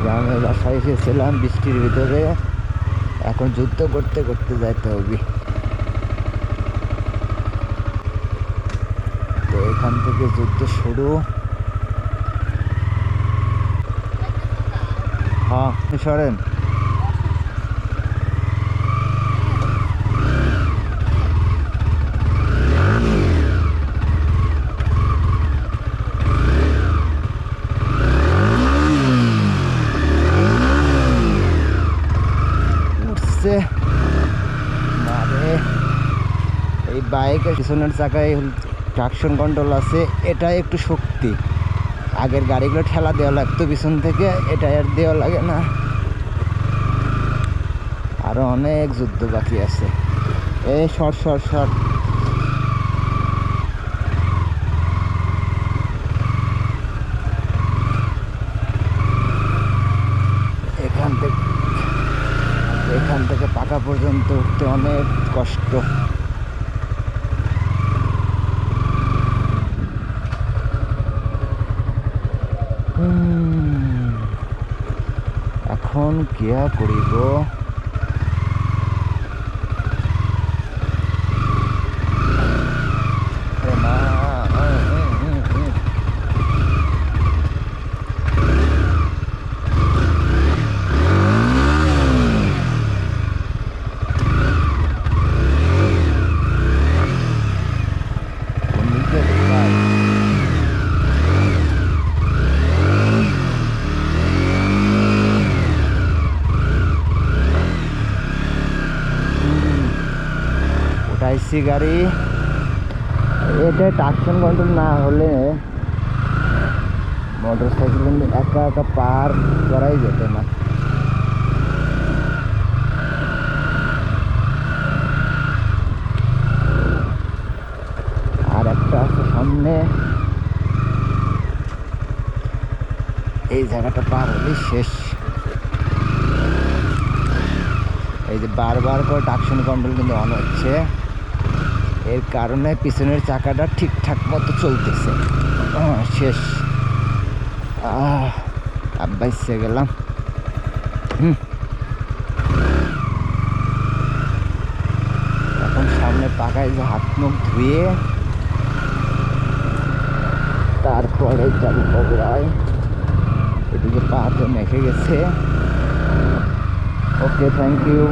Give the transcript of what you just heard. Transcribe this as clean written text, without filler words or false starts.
গ্রামের বাসায় এসেছিলাম বৃষ্টির ভিতরে, এখন যুদ্ধ করতে করতে যাইতে হবে। তো এখান থেকে যুদ্ধ শুরু। হ্যাঁ সরেন। উঠছে মানে এই বাইকের পিছনের চাকায় ট্রাকশন কন্ট্রোল আছে, এটাই একটু শক্তি। আগের গাড়িগুলো ঠেলা দেওয়া লাগতো পিছন থেকে, এটা আর দেওয়া লাগে না। আরো অনেক যুদ্ধ বাকি আছে। এই সর সর সর। এখান থেকে পাকা পর্যন্ত উঠতে অনেক কষ্ট। এখন কিয়া করিব? উঠাইছি গাড়ি। এটা ট্রাকশন কন্ট্রোল না হলে মোটর সাইকেল কিন্তু একা একা পার করাই যেত না। আর একটা আছে সামনে, এই জায়গাটা পার হলেই শেষ। এই যে বারবার করে ট্রাকশন কন্ট্রোল কিন্তু অন হচ্ছে, এর কারণে পিছনের চাকাটা ঠিকঠাক মতো চলতেছে। শেষ। আব্বাইসে গেলাম। এখন সামনে পাকায় যে হাত মুখ ধুয়ে তারপরে যাবো বগুড়ায়। এদিকে পা তো মেখে গেছে। ওকে, থ্যাংক ইউ।